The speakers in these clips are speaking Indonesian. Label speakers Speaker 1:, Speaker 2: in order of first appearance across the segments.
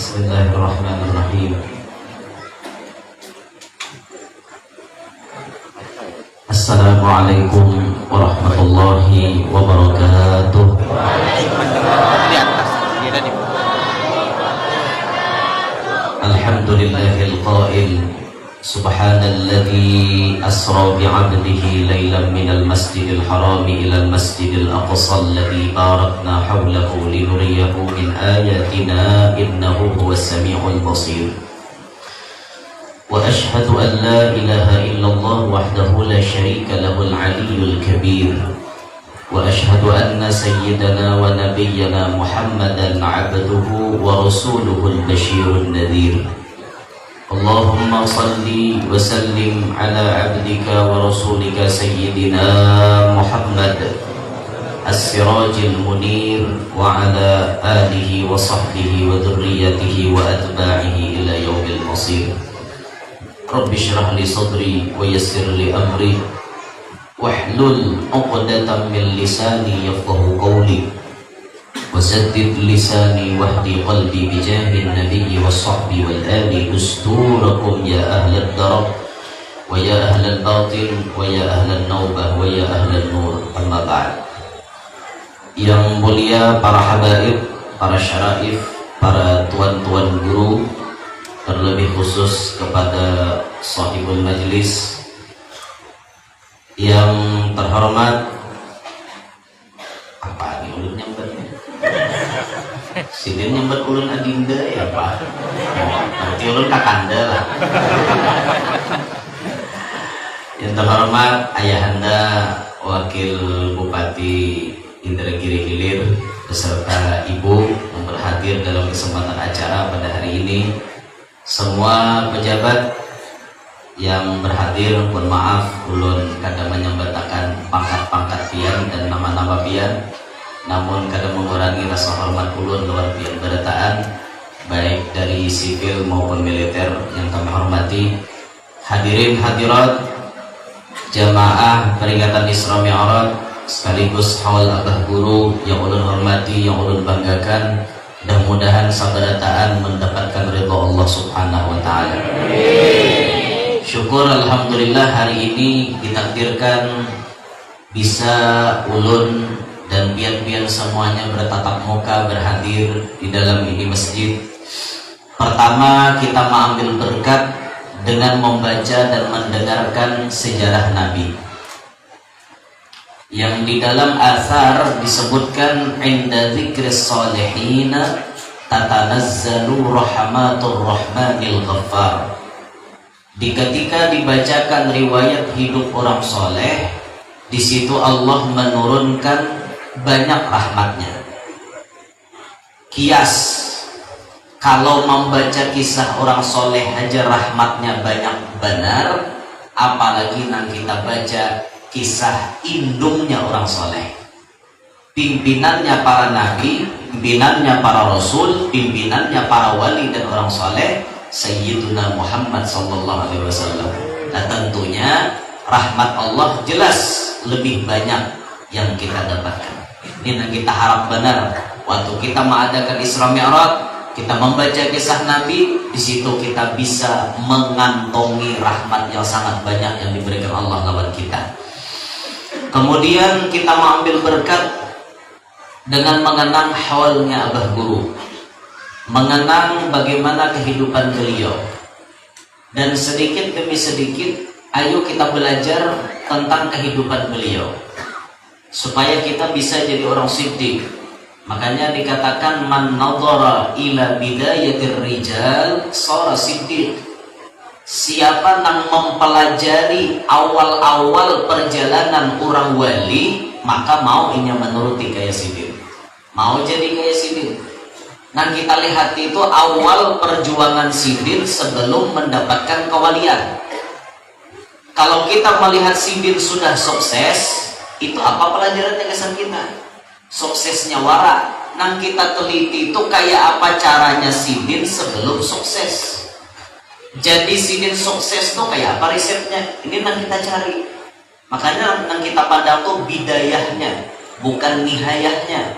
Speaker 1: Bismillahirrahmanirrahim. Assalamualaikum warahmatullahi wabarakatuh.
Speaker 2: Di atas, dia ada di
Speaker 1: Alhamdulillahil qail Subhanalladzi asra bi'abdihi laylan minal masjidil harami ilal masjidil aqsa alladzi barakna hawlahu linuriyahu min ayatina innahu huwas sami'ul basir. Wa ashhadu an la ilaha illallah wahdahu la syarika lahul aliyyul kabir. Wa ashhadu anna sayyidana wa nabiyyana Muhammadan abduhu wa rasuluhul basyirun nadhir. Allahumma salli wa sallim ala abdika wa rasulika sayyidina Muhammad as-sirajil munir wa ala alihi wa sahbihi wa dhurriyyatihi wa atba'ihi ila yaumil masir. Rabbi shrah li sadri wa yassir li amri wahlul 'uqdatam min lisani yafqahu qawli wasaddid lisani wahdi qalbi bijahin nabiyyi wassahbi wal ali usturakum ya ahlad darab wa ya ahlal batin wa ya ahlan naubah wa ya ahlan nur. Amma ba'd. Yang mulia para habaib, para syaraif, para tuan-tuan guru, terlebih khusus kepada sahibul majlis yang terhormat. Apa ini ulun nyambatnya? Sidin nyambat ulun adinda ya Pak. Berarti ulun kakanda lah. Yang terhormat Ayahanda Wakil Bupati Indragiri Hilir beserta Ibu yang berhadir dalam kesempatan acara pada hari ini. Semua pejabat yang berhadir, mohon maaf ulun kadang menyambatakan pangkat-pangkat pian dan nama-nama pian, namun kadang mengurangi rasa hormat ulun luar pian berataan, baik dari sipil maupun militer yang kami hormati. Hadirin hadirat jamaah peringatan Isra Mi'raj sekaligus haul abah guru yang ulun hormati, yang ulun banggakan. Mudah-mudahan sabarataan mendapatkan ridha Allah Subhanahu wa taala. Syukur alhamdulillah hari ini ditakdirkan bisa ulun dan pian-pian semuanya bertatap muka berhadir di dalam ini masjid. Pertama kita mengambil berkat dengan membaca dan mendengarkan sejarah Nabi yang di dalam athar disebutkan inda dzikris salihina tatanazzalu rahmatur rahmanil ghaffar. Ketika dibacakan riwayat hidup orang soleh, di situ Allah menurunkan banyak rahmatnya. Kias, kalau membaca kisah orang soleh aja rahmatnya banyak benar, apalagi nanti kita baca kisah indungnya orang soleh, pimpinannya para nabi, pimpinannya para rasul, pimpinannya para wali dan orang soleh, Sayyiduna Muhammad sallallahu alaihi wasallam. Nah tentunya rahmat Allah jelas lebih banyak yang kita dapatkan. Ini yang kita harap benar. Waktu kita mengadakan Isra Mi'raj, kita membaca kisah Nabi, di situ kita bisa mengantongi rahmat yang sangat banyak yang diberikan Allah lewat kita. Kemudian kita mengambil berkat dengan mengenang hawalnya abah guru, mengenang bagaimana kehidupan beliau, dan sedikit demi sedikit ayo kita belajar tentang kehidupan beliau supaya kita bisa jadi orang siddiq. Makanya dikatakan man nadhara ila bidayatir rijal shara siddiq. Siapa yang mempelajari awal-awal perjalanan orang wali, maka mau inya menuruti kayak siddiq, mau jadi kayak siddiq. Nah kita lihat itu awal perjuangan siddiq sebelum mendapatkan kewalian. Kalau kita melihat siddiq sudah sukses, itu apa pelajarannya kesan kita? Suksesnya wara. Nah kita teliti itu kayak apa caranya siddiq sebelum sukses. Jadi siddiq sukses tuh kayak apa resepnya? Ini yang kita cari. Makanya yang kita pandang tuh bidayahnya, bukan nihayahnya.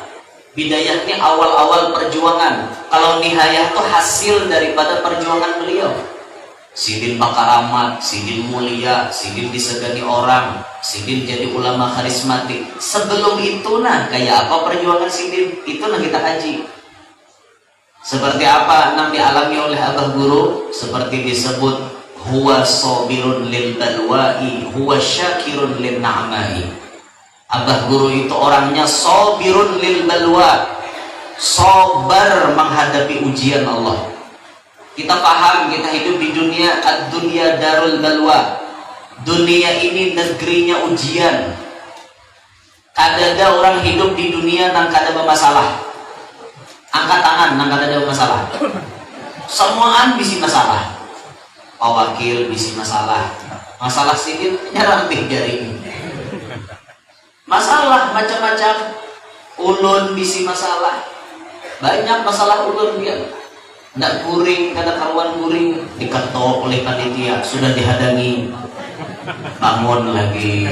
Speaker 1: Bidayah ini awal-awal perjuangan. Kalau nihayah itu hasil daripada perjuangan beliau. Sidin makaramat, Sidin mulia, Sidin disegani orang, Sidin jadi ulama karismatik. Sebelum itu nah kayak apa perjuangan Sidin? Itu nah kita kaji. Seperti apa yang dialami oleh Abah Guru? Seperti disebut huwa sabirun lil balwa'i, huwa syakirun lin na'mai. Abah Guru itu orangnya sabirun lil balwa, sabar menghadapi ujian Allah. Kita paham, kita hidup di dunia, ad-dunya darul balwa. Dunia ini negerinya ujian. Kadada orang hidup di dunia nang kada bermasalah. Angkat tangan nang kada ada masalah. Semuaan bisi masalah. Pawakil bisi masalah. Masalah sidin nyerampih jaring. Masalah macam-macam. Ulun bisi masalah. Banyak masalah ulun dia. Nggak guring, kada karuan guring, diketok oleh panitia, sudah dihadangi, bangun lagi.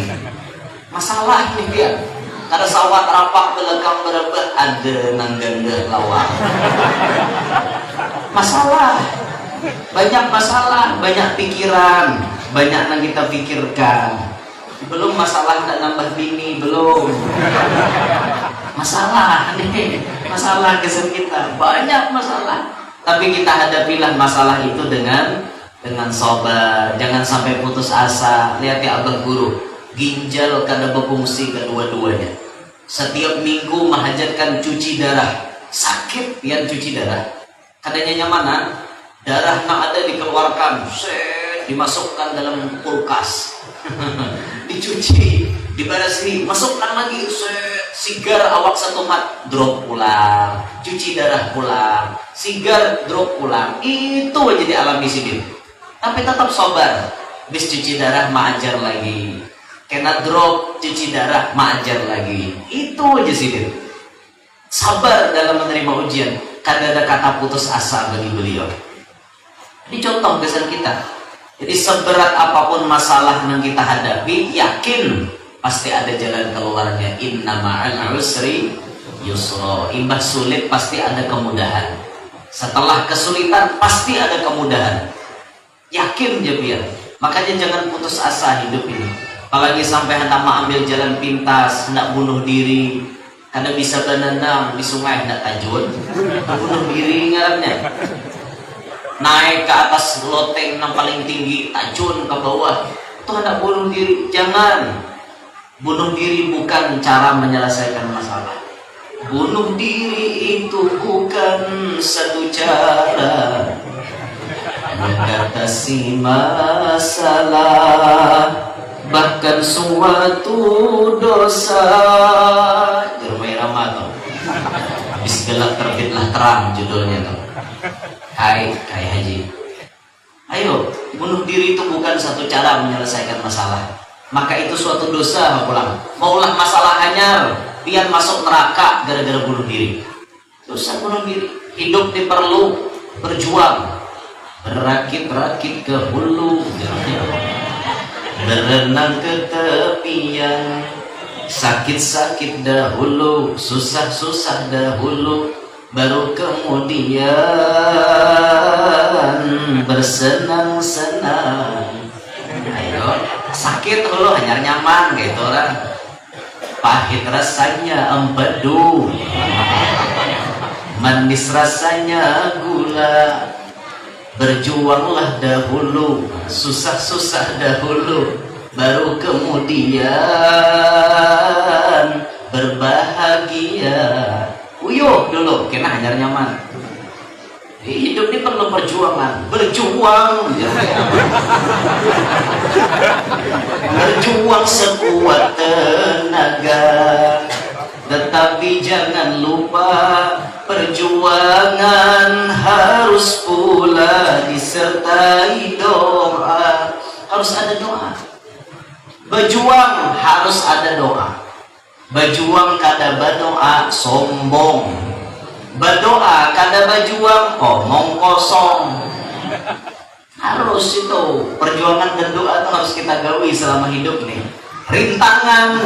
Speaker 1: Masalah nih dia. Kada sawat rapak belakang berebet ada nang ganda lawak. Masalah. Banyak masalah, banyak pikiran, banyak yang kita pikirkan. Belum masalah nak nambah bini, belum. Masalah nih, masalah kesan kita, banyak masalah. Tapi kita hadapilah masalah itu dengan sabar, jangan sampai putus asa. Lihat ya Abah Guru, ginjal kada berfungsi kedua-duanya. Setiap minggu menghajatkan cuci darah, sakit yang cuci darah. Kadanya nyaman, darah yang ada dikeluarkan, dimasukkan dalam kulkas, dicuci, dibarasi, masukkan lagi, sigar awak satu mat, drop pulang, cuci darah pulang, sigar drop pulang. Itu aja dialami sidin. Tapi tetap sabar. Bis cuci darah maajar lagi, kena drop cuci darah maajar lagi. Itu aja sidin. Sabar dalam menerima ujian. Kada ada kata putus asa bagi beliau. Ini contoh kesan kita. Jadi seberat apapun masalah yang kita hadapi, yakin pasti ada jalan keluarnya. Inna ma'al usri yusra. Imbah sulit pasti ada kemudahan. Setelah kesulitan pasti ada kemudahan. Yakin je biar. Makanya jangan putus asa hidup ini. Apalagi sampai hendak ambil jalan pintas, hendak bunuh diri. Karena bisa berenang di sungai hendak tajun, bunuh diri ngarannya. Naik ke atas loteng yang paling tinggi, tajun ke bawah, itu hendak bunuh diri. Jangan. Bunuh diri bukan cara menyelesaikan masalah. Bunuh diri itu bukan satu cara mengatasi masalah, bahkan suatu dosa. Rumah Irama tuh. Habis gelap terbitlah terang judulnya tuh. Hai Haji. Ayo, bunuh diri itu bukan satu cara menyelesaikan masalah. Maka itu suatu dosa pulang. Maulah masalah hanyar, pian masuk neraka gara-gara bunuh diri. Dosa bunuh diri. Hidup diperlu berjuang. Berakit-rakit ke hulu, berenang ke tepian, sakit-sakit dahulu, susah-susah dahulu, baru kemudian bersenang-senang. Ayo, sakit dulu hanya nyaman gitu orang. Pahit rasanya empedu, manis rasanya gula. Berjuanglah dahulu, susah-susah dahulu, baru kemudian berbahagia. Uyuh dulu, kena hanyar nyaman. Hidup ini perlu perjuangan. Berjuang, berjuang sekuat tenaga. Tetapi jangan lupa perjuangan harus pula disertai doa. Harus ada doa. Berjuang harus ada doa. Berjuang kada berdoa sombong. Berdoa kada berjuang omong kosong. Harus itu perjuangan dan doa itu harus kita gawi selama hidup nih. Rintangan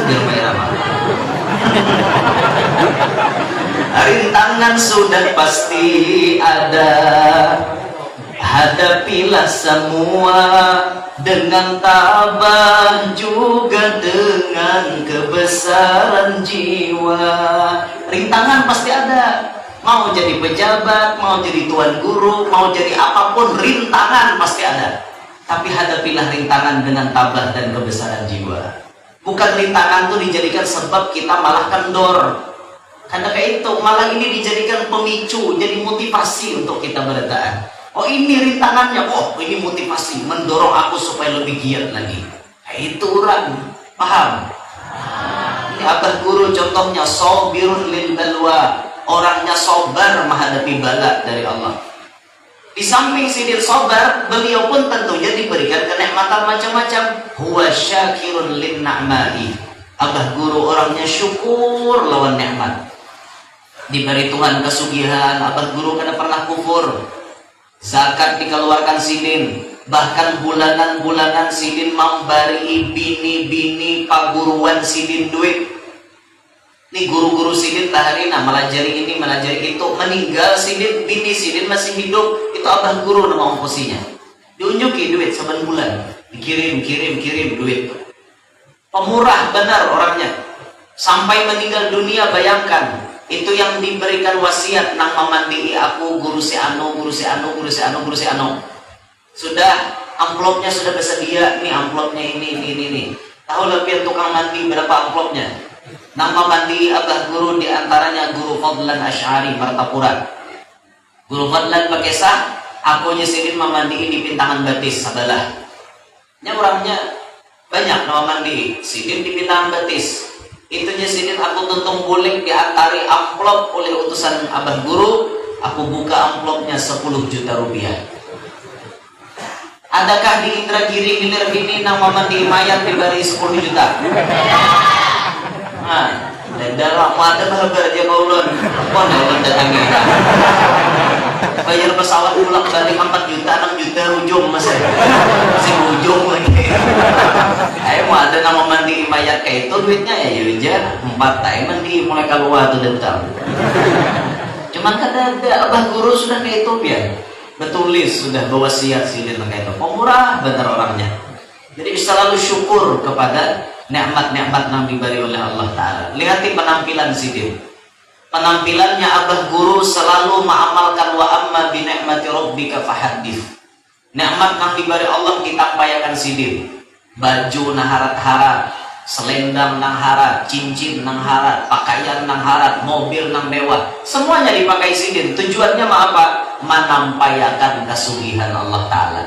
Speaker 1: rintangan sudah pasti ada, hadapilah semua dengan tabah juga dengan kebesaran jiwa. Rintangan pasti ada. Mau jadi pejabat, mau jadi tuan guru, mau jadi apapun, rintangan pasti ada. Tapi hadapilah rintangan dengan tabah dan kebesaran jiwa. Bukan rintangan itu dijadikan sebab kita malah kendor. Karena kayak itu, malah ini dijadikan pemicu, jadi motivasi untuk kita bertahan. Oh ini rintangannya, oh ini motivasi, mendorong aku supaya lebih giat lagi. Kayak itu orang, paham? Ini Abah Guru contohnya, sobirun lil balwa. Orangnya sobar menghadapi bala dari Allah. Di samping sidin sobar, beliau pun tentunya diberikan kenikmatan macam-macam. Huwa syakirun lin na'mai. Abah Guru orangnya syukur lawan nikmat. Diberi Tuhan kesugihan, Abah Guru kada pernah kufur. Zakat dikeluarkan sidin, bahkan bulanan-bulanan sidin memberi bini-bini paguruan sidin duit. Ini guru-guru sidin taharina melajari ini, melajari itu, meninggal sidin, bini sidin masih hidup, itu Abah Guru nama ongkosinya. Diunjuki duit saban bulan, dikirim duit. Pemurah benar orangnya. Sampai meninggal dunia, bayangkan, itu yang diberikan wasiat nang memandii aku guru si anu. Sudah amplopnya sudah bersedia, nih amplopnya ini. Tahu lebih tukang mandi berapa amplopnya? Nama mandi Abah Guru diantaranya Guru Fadlan Asy'ari Martapura. Guru Fadlan pakai sah, aku nyesirin memandi di pintangan batis sebelah. Nya orangnya banyak nama mandi, sidin di pintangan batis. Itu nyesirin aku tuntung bulik diantari amplop oleh utusan Abah Guru. Aku buka amplopnya 10 juta rupiah. Adakah di Indragiri Hilir ini nama mandi mayat diberi 10 juta? Nah, dan dalam ada bahagia aja kaulon, kon kaulon datangi. Bayar pesawat pulang balik 4 juta, 6 juta ujung mas, masih ujung lagi. Ayo mau ada nama mandi mayat kayak itu duitnya ya aja 4 tahun mandi mulai keluar tuh datang. Cuman kan ada Abah Guru sudah kayak itu biar betulis sudah berwasiat sih dia kayak itu. Pemurah bener orangnya. Jadi selalu syukur kepada nikmat-nikmat yang diberi oleh Allah Ta'ala. Lihati penampilan sidin. Penampilannya Abah Guru selalu mengamalkan wa amma bi ni'mati rabbika fahaddits. Nikmat yang diberi Allah kita payakan sidin. Baju nang harat-harat, selendang nang harat, cincin nang harat, pakaian nang harat, mobil nang mewah. Semuanya dipakai sidin. Tujuannya apa? Menampayakan kesugihan Allah Ta'ala.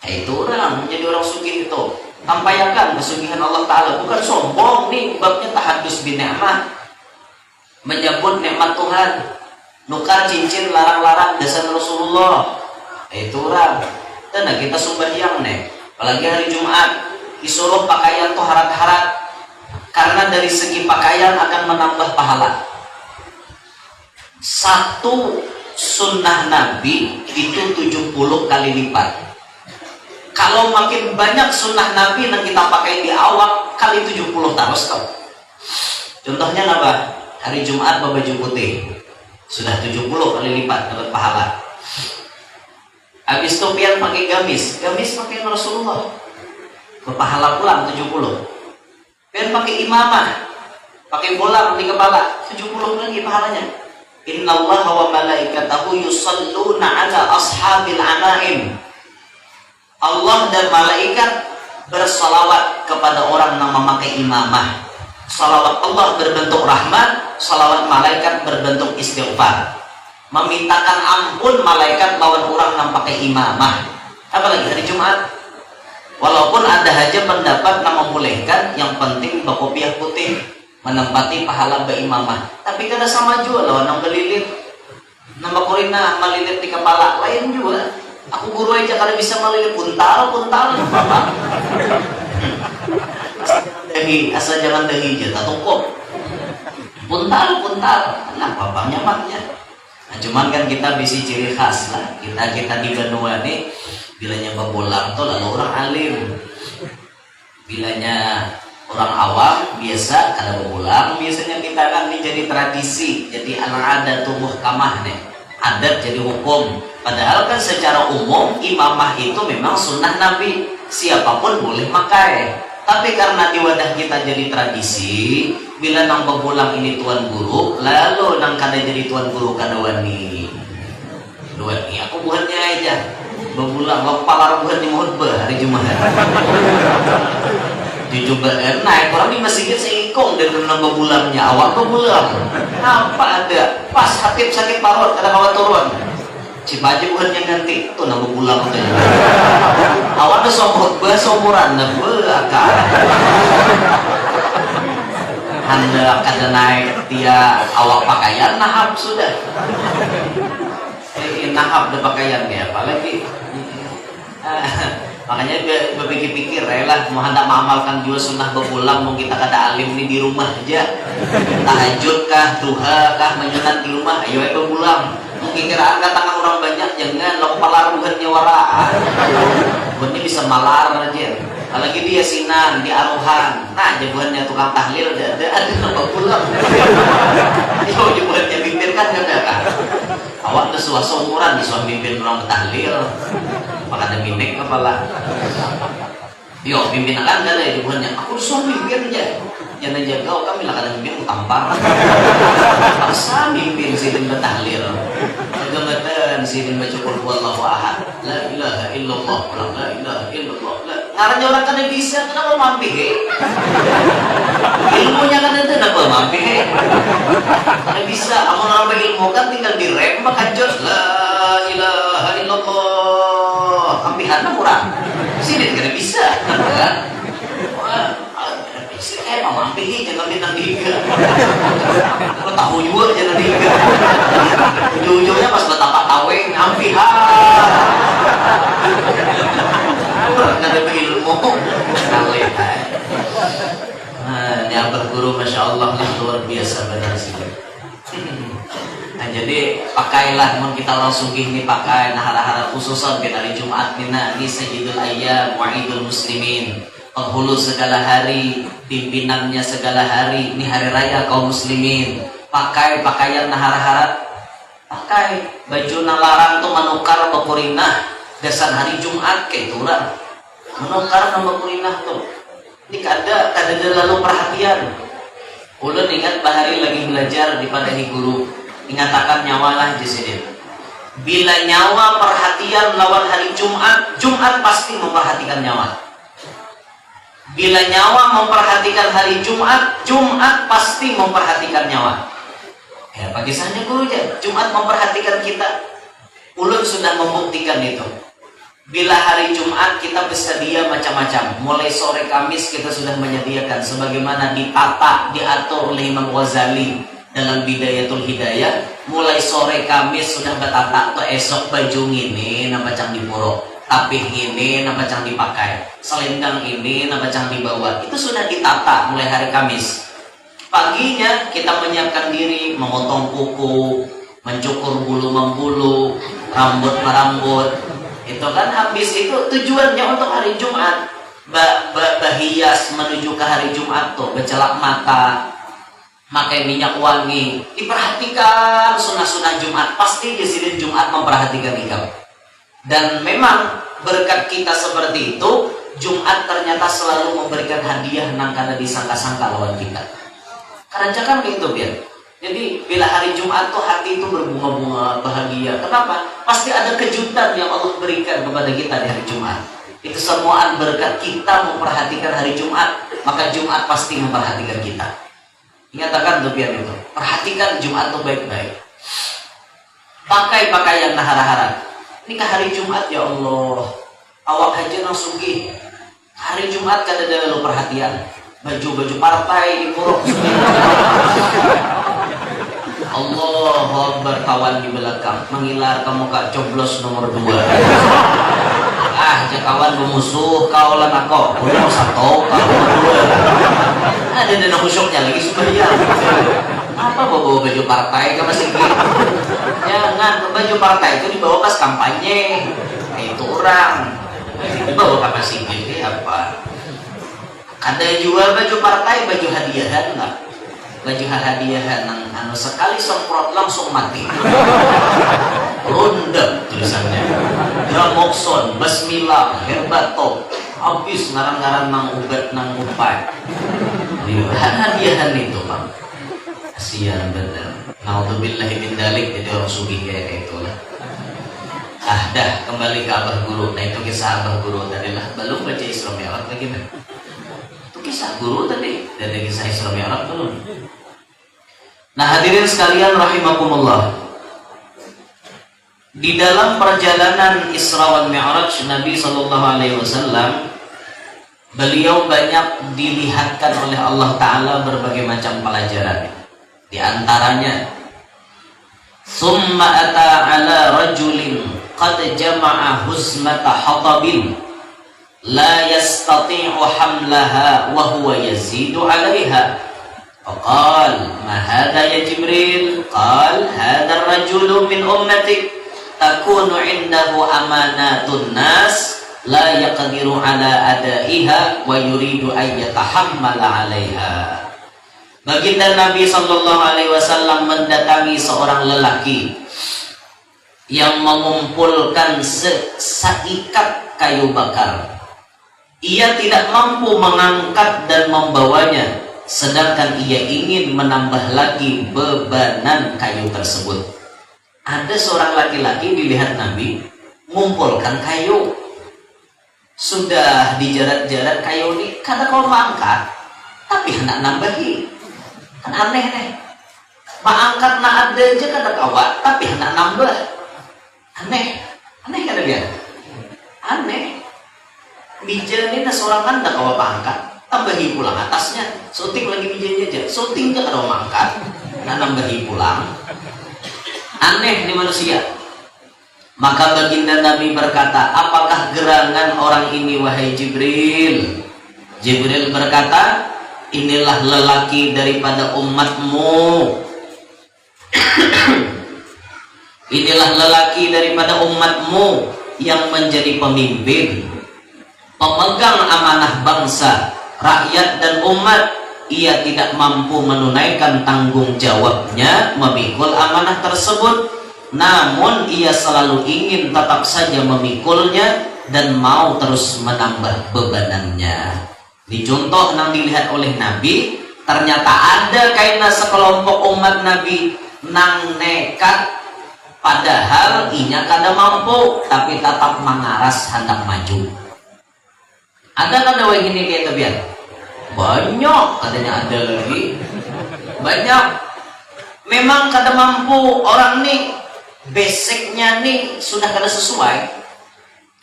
Speaker 1: Itu orang menjadi orang sugih itu tampayakan kesugihan Allah Ta'ala, bukan sombong. Nih babnya tahadus bin ni'mah, menyebut nikmat Tuhan. Nukar cincin larang-larang dasar Rasulullah. Itu orang. Dan kita sembahyang nih, apalagi hari Jumat disuruh pakaian tuh harat-harat, karena dari segi pakaian akan menambah pahala. Satu sunnah Nabi itu 70 kali lipat. Kalau makin banyak sunnah Nabi yang kita pakai di awal kali 70 terus kau. Contohnya apa? Hari Jumat baju putih sudah 70 kali lipat dapat pahala. Habis itu pian pakai gamis pakai Rasulullah berpahala pulang 70. Pian pakai imamah, pakai bolang di kepala 70 lagi pahalanya. Innallaha wa malaikatahu yusalluna ala ashabil anaim. Allah dan malaikat bersalawat kepada orang yang memakai imamah. Salawat Allah berbentuk rahmat, salawat malaikat berbentuk istighfar. Memintakan ampun malaikat lawan orang yang pakai imamah. Apalagi hari Jumat. Walaupun ada aja pendapat yang membolehkan, yang penting berkopiah putih menempati pahala berimamah. Tapi kada sama juga lawan yang belilit, nambah korina melilit di kepala lain juga. Aku guru aja kalau bisa melilit puntal apa? Dahi, asal jangan dahi aja, tak cukup. Puntal, nah apa nyamannya. Nah, cuman kan kita bisa ciri khas lah. Kita di Benua nih, bilanya babolang tuh lalu orang alim. Bilanya Orang awam biasa kada berulang, biasanya kita kan ini jadi tradisi, jadi ada tumbuh kamah nih, adat jadi hukum. Padahal kan secara umum imamah itu memang sunnah Nabi, siapapun boleh pakai. Tapi karena di wadah kita jadi tradisi, bila nang berulang ini tuan guru, lalu nang kada jadi tuan guru kada wani. Wani aku buatnya aja. Berulang, lo kepala buat di khutbah hari Jumat. Dijubaan naik orang di masjid seikong dan kena bebulamnya awal bebulam apa ada pas hatib sakit parut ada kawan turun cibaja bukannya ganti tuh nama bebulam tuh awal tuh sombong somuran nah belakang anda kada naik dia awal pakaian nahap sudah nahap ada pakaiannya apalagi makanya berpikir-pikir lah mau hendak mengamalkan juga sunnah berulang mau kita kada alim nih di rumah aja tahajud kah duha kah menyunat di rumah ayo berulang mungkin kiraan katakan orang banyak jangan lo kepala ruhannya waraan buatnya bisa malar aja apalagi dia sinan di aruhan nah jabuhannya tukang tahlil ada berulang yo jabuhannya pimpin kan ada kan awak tuh suasa umuran di suami pimpin orang tahlil maka ada minek kepala yo pimpin akan ada ya jabuhannya aku suami pimpin aja jangan jaga kami lah kadang pimpin tampar paksa pimpin sidin bertahlil kegemetan sidin baca qul huwallahu ahad la ilaha illallah la ilaha illallah ngaranya orang kan bisa kenapa mampir ilmunya kan itu kenapa mampir kan bisa amun orang berilmu kan tinggal direm maka jos la ilaha illallah ambihannya murah sidin kan bisa kan kayak mampir jangan bintang 3 kalau tahu juga jangan 3 ujung-ujungnya pas betapa taweng ampihan orang ada berilmu kali dia berguru Masya Allah luar biasa benar sih nah jadi pakailah mun kita langsung ini pakai nah hara-hara khususan kita hari Jumat mina ini sayyidul ayyam wa'idul muslimin penghulu segala hari, pimpinannya segala hari, ini hari raya kaum muslimin. Pakai pakaian nahar-harat, pakai baju nalarang tuh menukar bapurinah desan hari Jumat kayak itulah menukar nama bapurinah tuh. Ini kada lalu perhatian. Ulun ingat bahari lagi belajar di padahi guru, ingatakan nyawalah jesidin. Bila nyawa perhatian lawan hari Jumat, Jumat pasti memperhatikan nyawa. Bila nyawa memperhatikan hari Jumat, Jumat pasti memperhatikan nyawa. Ya bagi saja guru aja, Jumat memperhatikan kita. Ulun sudah membuktikan itu. Bila hari Jumat kita bersedia macam-macam. Mulai sore Kamis kita sudah menyediakan sebagaimana ditata, diatur oleh Imam Ghazali dalam Bidayatul Hidayah. Mulai sore Kamis sudah bertata tuh esok baju ini nama cang dipuro. Tapi ini nama cang dipakai, selendang ini nama cang dibawa, itu sudah ditata mulai hari Kamis. Paginya kita menyiapkan diri, memotong kuku, mencukur bulu membulu, rambut merambut. Itu kan habis itu tujuannya untuk hari Jumat. Berhias menuju ke hari Jumat tuh, bercelak mata, pakai minyak wangi. Diperhatikan sunnah-sunnah Jumat, pasti di sini Jumat memperhatikan ikam. Dan memang berkat kita seperti itu, Jumat ternyata selalu memberikan hadiah nang kada disangka-sangka lawan kita. Karena jangan begitu biar. Jadi bila hari Jumat tuh hati itu berbunga-bunga bahagia. Kenapa? Pasti ada kejutan yang Allah berikan kepada kita di hari Jumat. Itu semuaan berkat kita memperhatikan hari Jumat, maka Jumat pasti memperhatikan kita. Ingatkan tuh biar itu. Perhatikan Jumat tuh baik-baik. Pakai pakaian nahara-hara. Ini ke hari Jumat ya Allah, awak haji nang sugih. Hari Jumat kada ada lo perhatian. Baju-baju partai dipuruk. Allah Akbar kawan di belakang mengilar ke muka coblos nomor 2. Kawan bermusuh kau lah nako. Udah satu kau nomor 2. Ada dana khusyuknya lagi sembahyang. Apa bawa baju partai ke masjid? Jangan baju partai itu dibawa pas kampanye. Itu orang dibawa ke masjid ini apa? Ada jual baju partai, baju hadiahan lah. Baju hadiahan anu sekali semprot langsung mati. Ronda tulisannya. Gramokson, basmila, herbato. Habis ngaran-ngaran nang ubat nang upai. Hadiahan itu, Pak. Kasihan bener. Naudzubillahi min dzalik, jadi orang sugih kayak itulah. Dah kembali ke Abah Guru. Nah itu kisah Abah Guru tadi lah. Belum baca Isra Mi'raj lagi kan? Itu kisah Guru tadi. Dari kisah Isra Mi'raj belum. Nah hadirin sekalian rahimakumullah. Di dalam perjalanan Isra wal Mi'raj Nabi SAW, beliau banyak dilihatkan oleh Allah Ta'ala berbagai macam pelajaran. Di antaranya, summa ata ala rajulin qad jama'a huzmata hatabin la yastati'u hamlaha wa huwa yazidu 'alayha. Faqal ma hadha ya Jibril? Qal hadha ar-rajulu min ummatik takunu 'indahu amanatun nas la yaqdiru 'ala adaiha wa yuridu an yatahammala 'alayha. Baginda Nabi SAW mendatangi seorang lelaki yang mengumpulkan seikat kayu bakar. Ia tidak mampu mengangkat dan membawanya, sedangkan ia ingin menambah lagi bebanan kayu tersebut. Ada seorang laki-laki dilihat Nabi mengumpulkan kayu. Sudah dijarat-jarat kayu ini, kata kalau mengangkat, tapi hendak nambahi. Kan aneh nih. Mengangkat nak ada aja kata kawat, tapi hendak nambah. Aneh kata dia. Aneh. Bija ini seorang kan tak kawat pangkat, tambahi pulang atasnya. Syuting lagi bijanya aja. Syuting ke kalau mangkat, nak nambahi pulang. Aneh nih manusia. Maka baginda Nabi berkata, apakah gerangan orang ini wahai Jibril? Jibril berkata, inilah lelaki daripada umatmu. Inilah lelaki daripada umatmu yang menjadi pemimpin, pemegang amanah bangsa, rakyat dan umat. Ia tidak mampu menunaikan tanggung jawabnya memikul amanah tersebut, namun ia selalu ingin tetap saja memikulnya dan mau terus menambah bebanannya. Dicontoh yang dilihat oleh Nabi, ternyata ada kaina sekelompok umat Nabi nang nekat, padahal inya kada mampu tapi tetap mengaras hendak maju. Ada kada wah ini kayak kebiar? Banyak katanya, ada lagi banyak. Memang kada mampu orang nih, basicnya nih sudah kada sesuai.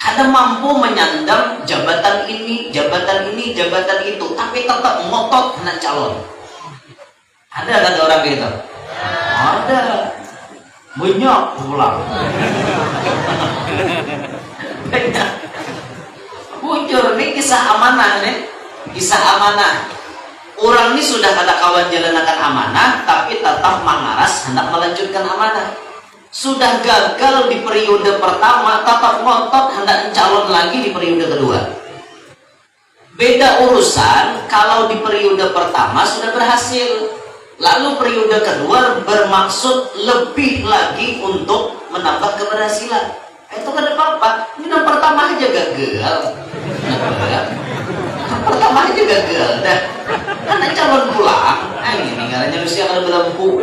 Speaker 1: Ada mampu menyandang jabatan ini, jabatan itu, tapi tetap ngotot hendak calon. Ada orang gitu? Ada. Banyak pulang. Banyak. Bujur nih kisah amanah nih. Kisah amanah. Orang ini sudah ada kawan jalankan amanah, tapi tetap mengaras hendak melanjutkan amanah. Sudah gagal di periode pertama, tetap ngotot hendak calon lagi di periode kedua. Beda urusan kalau di periode pertama sudah berhasil, lalu periode kedua bermaksud lebih lagi untuk menambah keberhasilan. Itu kan apa-apa. Ini yang pertama aja gagal. Pertama aja gagal dah. Karena calon pulang. Ini caranya usia kalau berempu.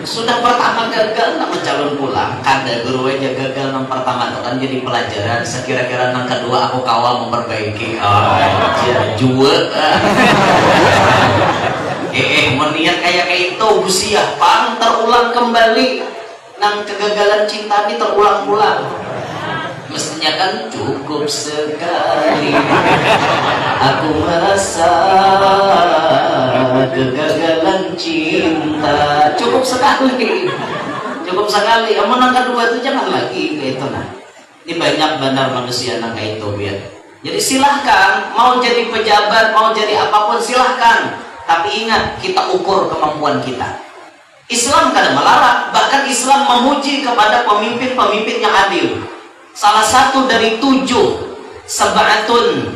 Speaker 1: Sudah pertama gagal nak mencalon pulang, kada guru aja gagal nang pertama itu kan jadi pelajaran. Sekira-kira nang kedua aku kawal memperbaiki. Jual. Meniat kayak itu usia pang terulang kembali. Nang kegagalan cinta ini terulang-ulang. Mestinya kan cukup sekali aku merasa kegagalan cinta. Cukup sekali. Amun yang kedua itu jangan lagi kayak itu. Nah, ini banyak benar manusia yang kayak itu biar. Jadi silahkan mau jadi pejabat, mau jadi apapun silahkan. Tapi ingat, kita ukur kemampuan kita. Islam kadang melarang, bahkan Islam memuji kepada pemimpin-pemimpin yang adil. Salah satu dari 7 sab'atun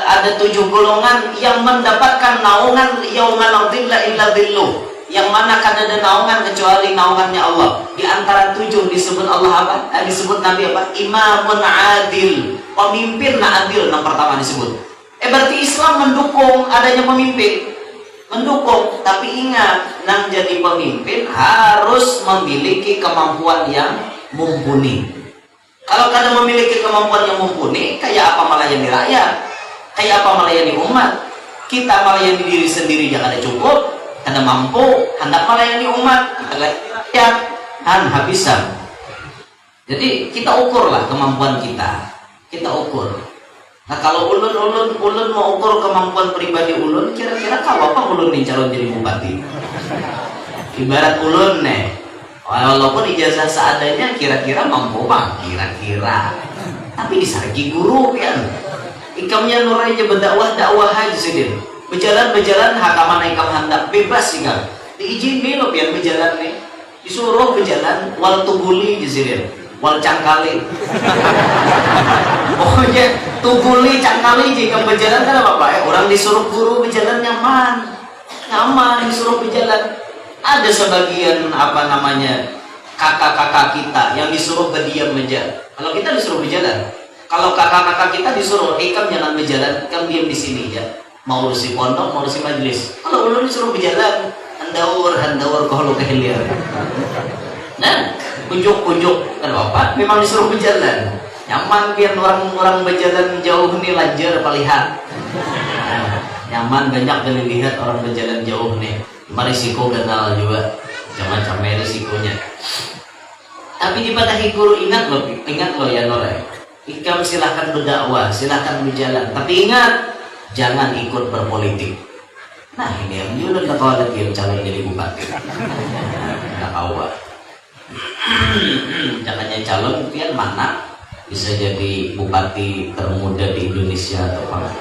Speaker 1: ada 7 golongan yang mendapatkan naungan yauma la dhilla illa dhilluh, yang mana kada ada naungan kecuali naungannya Allah. Di antara 7 disebut Allah apa? Disebut Nabi apa? Imamun adil, pemimpin adil. Yang pertama disebut. Berarti Islam mendukung adanya pemimpin, mendukung. Tapi ingat, nang jadi pemimpin harus memiliki kemampuan yang mumpuni. Kalau kada memiliki kemampuan yang mumpuni, kayak apa melayani rakyat, kayak apa melayani umat. Kita melayani diri sendiri jangan ada cukup, kada mampu, hendak melayani umat, rakyat, dan habisan. Jadi kita ukurlah kemampuan kita, kita ukur. Nah kalau ulun mau ukur kemampuan pribadi ulun, kira-kira kau apa ulun nih calon jadi bupati? Ibarat ulun nih, walaupun ijazah seadanya kira-kira mampu bang, kira-kira. Tapi disarki guru kan. Ikamnya nurai aja berdakwah aja sih. Berjalan hakaman ikam hendak bebas sih kan. Diizinin lo biar berjalan nih. Disuruh berjalan wal tubuli jesirin, wal cangkali. Pokoknya tubuli cangkali jika berjalan kan apa ya? Orang disuruh guru berjalan nyaman disuruh berjalan. Ada sebagian apa namanya kakak-kakak kita yang disuruh berdiam aja. Kalau kita disuruh berjalan, kalau kakak-kakak kita disuruh, ikam jangan berjalan, ikam diam di sini ya. Mau urusi pondok, mau urusi majelis. Kalau ulun disuruh berjalan, handawur kalau kehilir. Nah, kunjuk kan apa? Memang disuruh berjalan. Nyaman biar orang berjalan jauh nih lancar palihat. Nah, nyaman banyak kali lihat orang berjalan jauh nih. Cuma risiko kenal juga, macam-macam risikonya. Tapi di pada guru ingat lo ya Nore. Ikam silahkan berdakwah, silahkan berjalan. Tapi ingat, jangan ikut berpolitik. Nah ini yang dia udah tahu lagi yang calon jadi bupati. Nggak tahu. Jangannya calon pian mana bisa jadi bupati termuda di Indonesia atau apa?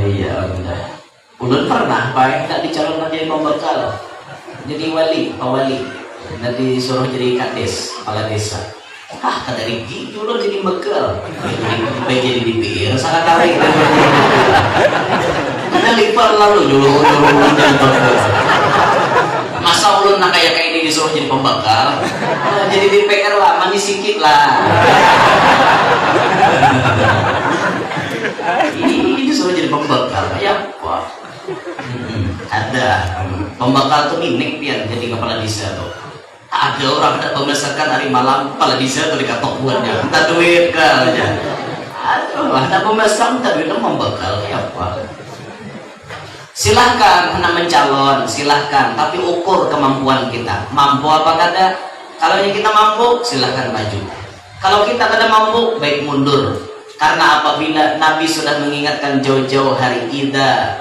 Speaker 1: Iya udah. Ulun pernah paling tak dicalonkan jadi pembekal, jadi wali, nanti disuruh jadi kades, kepala desa. Kata Riki, ulun jadi bekal, jadi DPR, sangat tarik. Karena lipar lalu nyuruh jadi bekal. Masa ulun nak kayak ini disuruh jadi pembekal, jadi DPR lah, manis sikit lah. Ini disuruh jadi pembekal, ya apa? Ada pembekal tuh minik pian jadi kepala desa tuh. Ada orang tak membesarkan hari malam kepala desa tuh dikatok buatnya, minta duit kan aja. Aduh, ada pembesar minta duit membekal, ya apa? Silahkan hendak mencalon, silahkan, tapi ukur kemampuan kita. Mampu apa kada? Kalau kita mampu, silahkan maju. Kalau kita kada mampu, baik mundur. Karena apabila Nabi sudah mengingatkan jauh-jauh hari, idza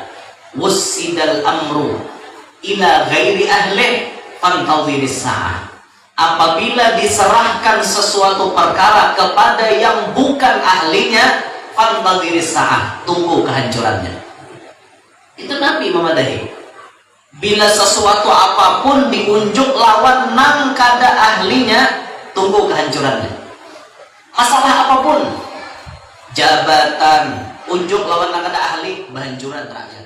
Speaker 1: wussidal amru ila ghairi ahlih fantadhiris sa'ah. Apabila diserahkan sesuatu perkara kepada yang bukan ahlinya, fantadhiris sa'ah, tunggu kehancurannya. Itu Nabi memadahi. Bila sesuatu apapun diunjuk lawan nang kada ahlinya, tunggu kehancurannya. Masalah apapun, jabatan, unjuk lawan nang kada ahli, kehancuran terakhir.